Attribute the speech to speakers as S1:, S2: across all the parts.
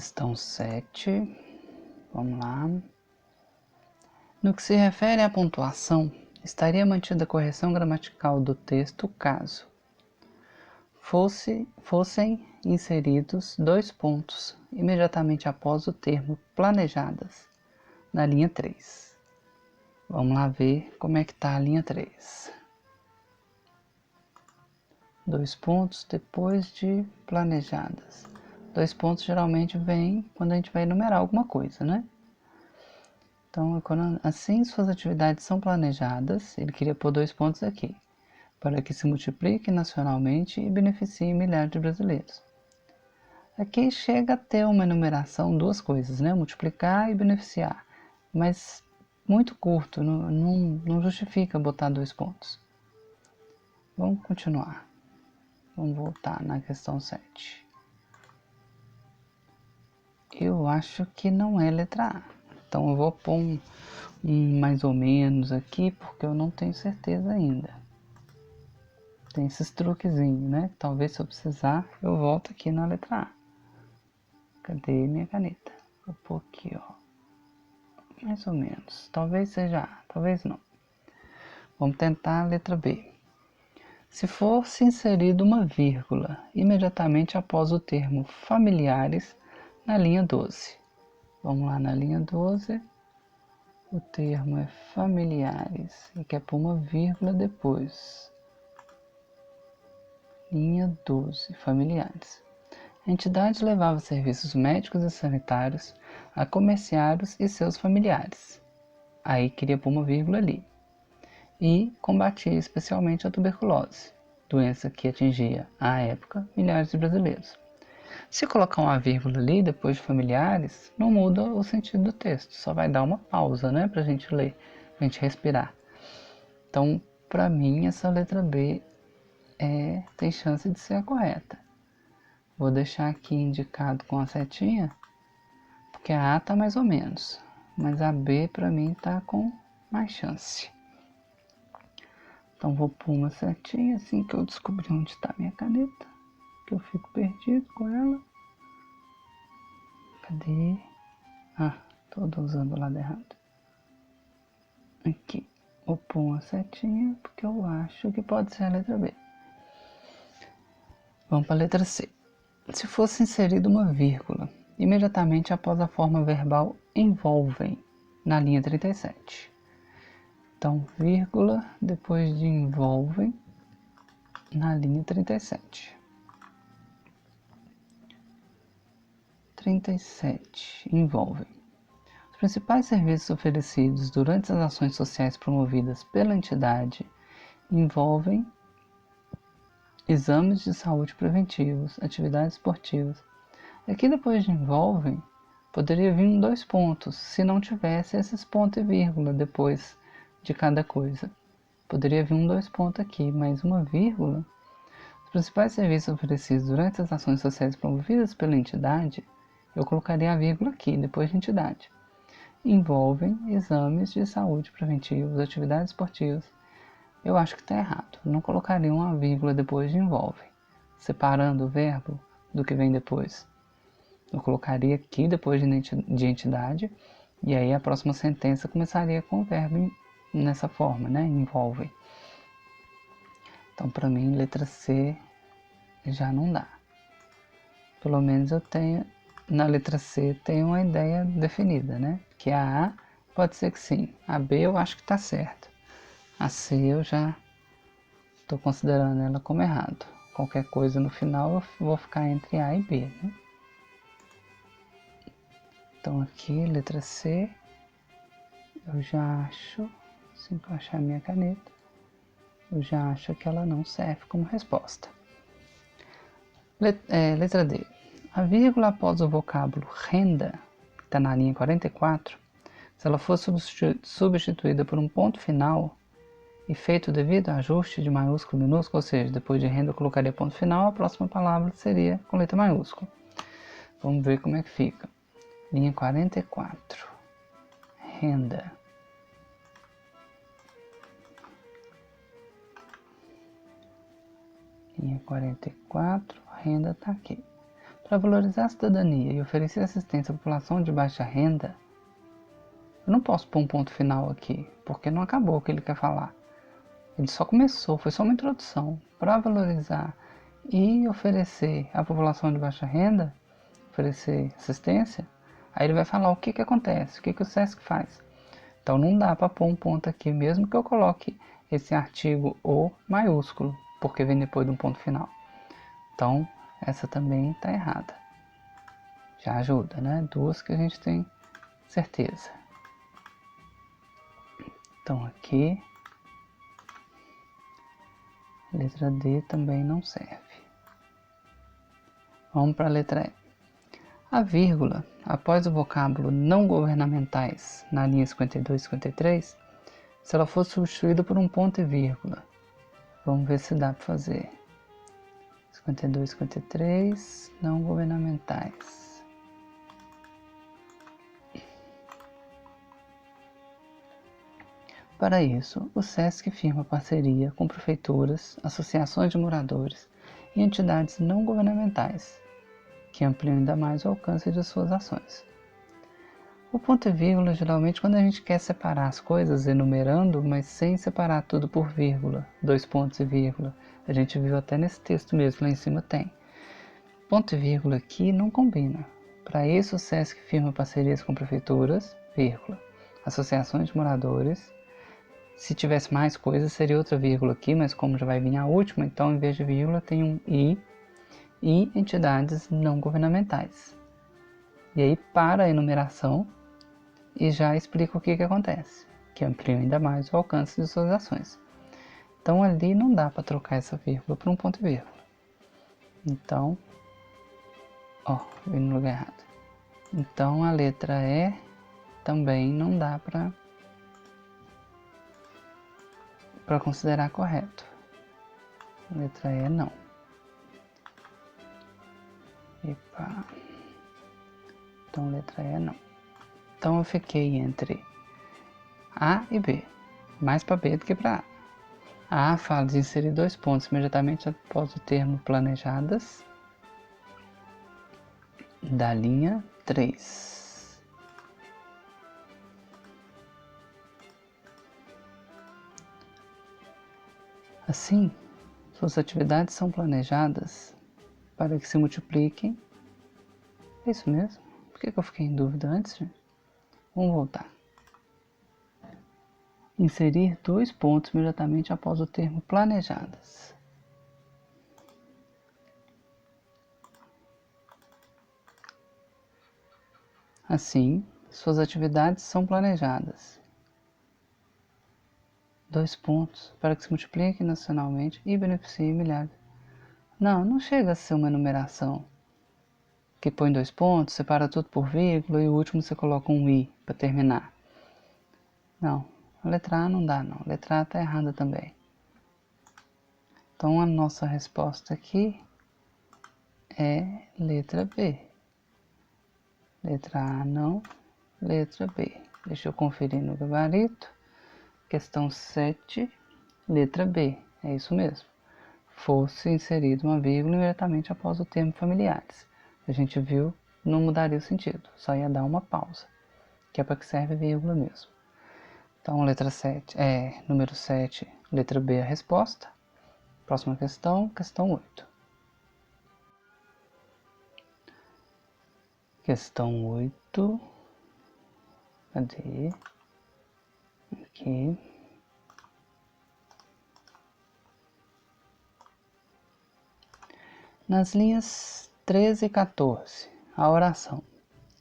S1: Questão 7. Vamos lá. No que se refere à pontuação, estaria mantida a correção gramatical do texto caso fossem inseridos 2 pontos imediatamente após o termo planejadas na linha 3. Vamos lá ver como é que está a linha 3. 2 pontos depois de planejadas. 2 pontos geralmente vem quando a gente vai enumerar alguma coisa, né? Então, assim suas atividades são planejadas, ele queria pôr 2 pontos aqui, para que se multiplique nacionalmente e beneficie milhares de brasileiros. Aqui chega a ter uma enumeração, 2 coisas, né? Multiplicar e beneficiar, mas muito curto, não justifica botar 2 pontos. Vamos continuar. Vamos voltar na questão 7. Eu acho que não é letra A. Então eu vou pôr um mais ou menos aqui, porque eu não tenho certeza ainda. Tem esses truquezinhos, né? Talvez se eu precisar, eu volto aqui na letra A. Cadê minha caneta? Vou pôr aqui, ó. Mais ou menos. Talvez seja A, talvez não. Vamos tentar a letra B. Se fosse inserida uma vírgula imediatamente após o termo familiares na linha 12. Vamos lá na linha 12. O termo é familiares e quer pôr uma vírgula depois. Linha 12, familiares. A entidade levava serviços médicos e sanitários a comerciários e seus familiares. Aí queria pôr uma vírgula ali. E combatia especialmente a tuberculose, doença que atingia, à época, milhares de brasileiros. Se colocar uma vírgula ali depois de familiares, não muda o sentido do texto, só vai dar uma pausa, né, pra gente ler, pra gente respirar. Então, para mim, essa letra B tem chance de ser a correta. Vou deixar aqui indicado com a setinha, porque a A tá mais ou menos, mas a B para mim tá com mais chance. Então vou pôr uma setinha assim que eu descobrir onde está minha caneta, que eu fico perdido com ela. Cadê? Ah, tô usando o lado errado. Aqui, vou pôr uma setinha porque eu acho que pode ser a letra B. Vamos para a letra C. Se fosse inserida uma vírgula imediatamente após a forma verbal envolvem, na linha 37. Então, vírgula depois de envolvem, na linha 37. 37. Envolvem. Os principais serviços oferecidos durante as ações sociais promovidas pela entidade envolvem exames de saúde preventivos, atividades esportivas. Aqui depois de envolvem, poderia vir 2 pontos, se não tivesse esses pontos e vírgula depois de cada coisa. Poderia vir 2 pontos aqui, mas uma vírgula. Os principais serviços oferecidos durante as ações sociais promovidas pela entidade, eu colocaria a vírgula aqui, depois de entidade. Envolvem exames de saúde preventivos, atividades esportivas. Eu acho que está errado. Não colocaria uma vírgula depois de envolvem, separando o verbo do que vem depois. Eu colocaria aqui depois de entidade, e aí a próxima sentença começaria com o verbo nessa forma, né? Envolvem. Então, para mim, letra C já não dá. Pelo menos eu tenho, na letra C, tenho uma ideia definida, né? Que a A pode ser que sim. A B eu acho que está certo. A C eu já estou considerando ela como errado. Qualquer coisa no final eu vou ficar entre A e B, né? Então aqui, letra C, eu já acho, assim que eu achar minha caneta, eu já acho que ela não serve como resposta. Letra D. A vírgula após o vocábulo renda, que está na linha 44, se ela for substituída por um ponto final e feito o devido ajuste de maiúsculo e minúsculo, ou seja, depois de renda eu colocaria ponto final, a próxima palavra seria com letra maiúscula. Vamos ver como é que fica. Linha 44. Renda. Linha 44, renda está aqui. Para valorizar a cidadania e oferecer assistência à população de baixa renda, eu não posso pôr um ponto final aqui, porque não acabou o que ele quer falar. Ele só começou, foi só uma introdução. Para valorizar e oferecer à população de baixa renda, oferecer assistência, aí ele vai falar o que que acontece, o que que o SESC faz. Então não dá para pôr um ponto aqui, mesmo que eu coloque esse artigo O maiúsculo, porque vem depois de um ponto final. Então essa também está errada. Já ajuda, né? Duas que a gente tem certeza. Então aqui, letra D também não serve. Vamos para a letra E. A vírgula, após o vocábulo não governamentais na linha 52 e 53, se ela for substituída por um ponto e vírgula. Vamos ver se dá para fazer. 52 e 53, não governamentais. Para isso, o SESC firma parceria com prefeituras, associações de moradores e entidades não governamentais, que ampliam ainda mais o alcance de suas ações. O ponto e vírgula, geralmente, quando a gente quer separar as coisas enumerando, mas sem separar tudo por vírgula, dois pontos e vírgula. A gente viu até nesse texto mesmo, lá em cima tem. Ponto e vírgula aqui não combina. Para isso, o SESC firma parcerias com prefeituras, vírgula, associações de moradores. Se tivesse mais coisas, seria outra vírgula aqui, mas como já vai vir a última, então em vez de vírgula tem um I, e entidades não governamentais. E aí para a enumeração e já explica o que acontece, que amplia ainda mais o alcance de suas ações. Então ali não dá para trocar essa vírgula por um ponto e vírgula. Então, vem no lugar errado. Então a letra E também não dá para considerar correto. A letra E não. Epa. Então letra E não. Então eu fiquei entre A e B. Mais para B do que para A. A fala de inserir dois pontos imediatamente após o termo planejadas da linha 3. Assim, suas atividades são planejadas para que se multipliquem. É isso mesmo? Por que eu fiquei em dúvida antes, gente? Vamos voltar. Inserir dois pontos imediatamente após o termo planejadas. Assim, suas atividades são planejadas. Dois pontos para que se multipliquem nacionalmente e beneficiem milhares. Não chega a ser uma enumeração que põe dois pontos, separa tudo por vírgula e o último você coloca um i para terminar. Não, a letra A não dá não, a letra A está errada também. Então a nossa resposta aqui é letra B. Letra A não, letra B. Deixa eu conferir no gabarito. Questão 7, letra B. É isso mesmo. Fosse inserida uma vírgula imediatamente após o termo familiares. A gente viu, não mudaria o sentido, só ia dar uma pausa, que é para que serve a vírgula mesmo. Então, letra 7, número 7, letra B a resposta. Próxima questão, questão 8. Questão 8. Cadê? Aqui. Nas linhas 13 e 14, a oração,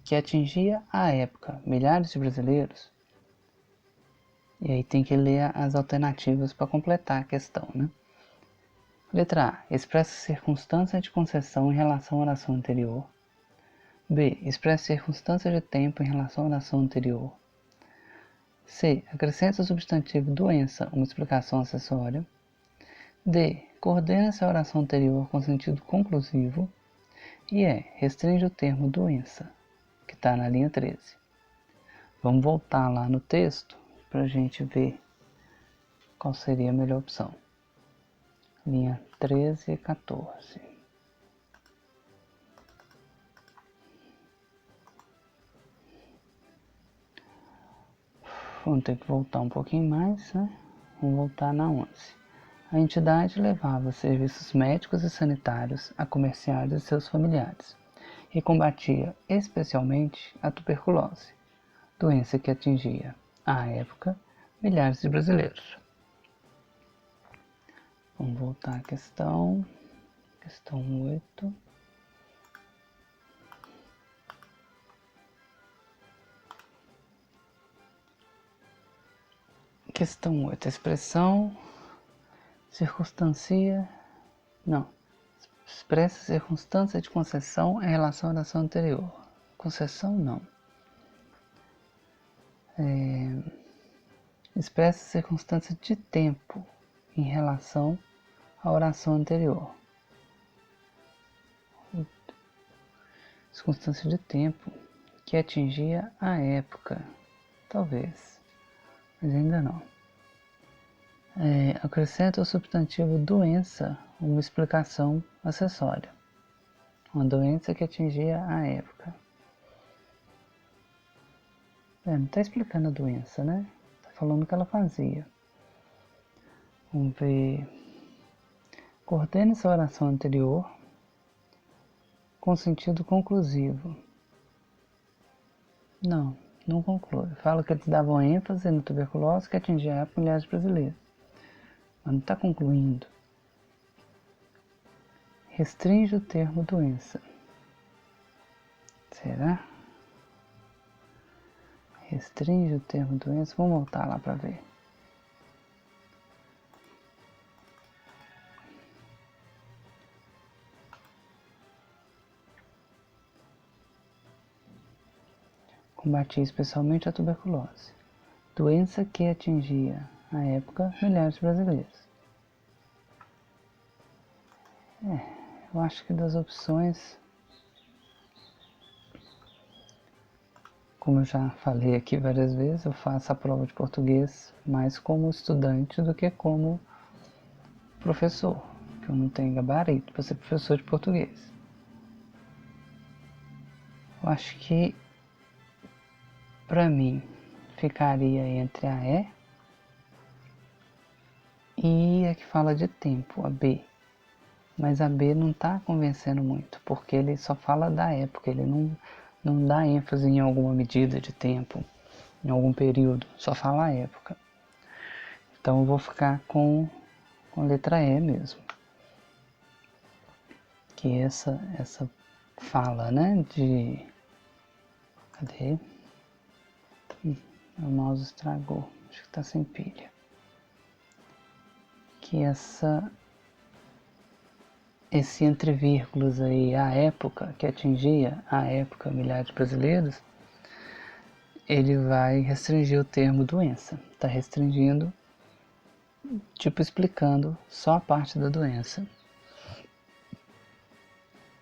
S1: que atingia à época milhares de brasileiros, e aí tem que ler as alternativas para completar a questão, né? Letra A. Expressa circunstância de concessão em relação à oração anterior. B. Expressa circunstância de tempo em relação à oração anterior. C. Acrescenta o substantivo doença uma explicação acessória. D. Coordena-se a oração anterior com sentido conclusivo. E restringe o termo doença, que está na linha 13. Vamos voltar lá no texto para a gente ver qual seria a melhor opção. Linha 13 e 14. Vamos ter que voltar um pouquinho mais, né? Vamos voltar na 11. A entidade levava serviços médicos e sanitários a comerciários e seus familiares e combatia especialmente a tuberculose, doença que atingia, à época, milhares de brasileiros. Vamos voltar à questão 8. Questão 8. A expressão expressa circunstância de concessão em relação à oração anterior. Concessão, não. Expressa circunstância de tempo em relação à oração anterior. Circunstância de tempo que atingia a época. Talvez, mas ainda não. Acrescenta o substantivo doença uma explicação acessória. Uma doença que atingia a época. Não está explicando a doença, né? Está falando o que ela fazia. Vamos ver. Coordene essa oração anterior com sentido conclusivo. Não conclui. Fala que eles davam ênfase na tuberculose que atingia a época milhares de brasileiros. Mas não está concluindo. Restringe o termo doença. Será? Restringe o termo doença. Vamos voltar lá para ver. Combatia especialmente a tuberculose, doença que atingia, à época, milhares de brasileiros. Eu acho que das opções, como eu já falei aqui várias vezes, eu faço a prova de português mais como estudante do que como professor, porque eu não tenho gabarito para ser professor de português. Eu acho que, para mim, ficaria entre a E a que fala de tempo, a B. Mas a B não está convencendo muito, porque ele só fala da época, ele não dá ênfase em alguma medida de tempo, em algum período, só fala a época. Então eu vou ficar com a letra E mesmo. Que essa fala, né, de... Cadê? Meu mouse estragou, acho que está sem pilha. Que esse entre vírgulas aí, a época que atingia, a época, milhares de brasileiros, ele vai restringir o termo doença. Está restringindo, tipo explicando só a parte da doença.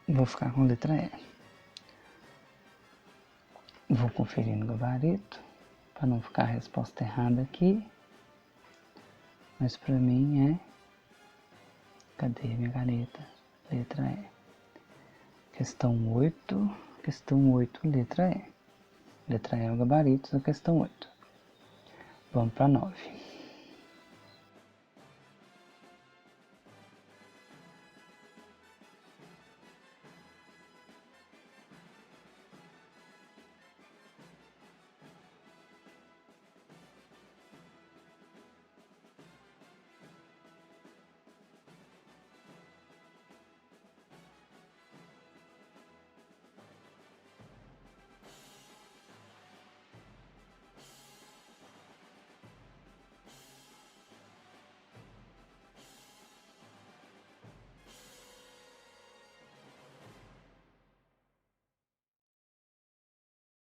S1: Vou ficar com a letra E. Vou conferir no gabarito, para não ficar a resposta errada aqui. Mas para mim é... Cadê minha caneta? Letra E. Questão 8, letra E. Letra E é o gabarito da questão 8. Vamos para 9.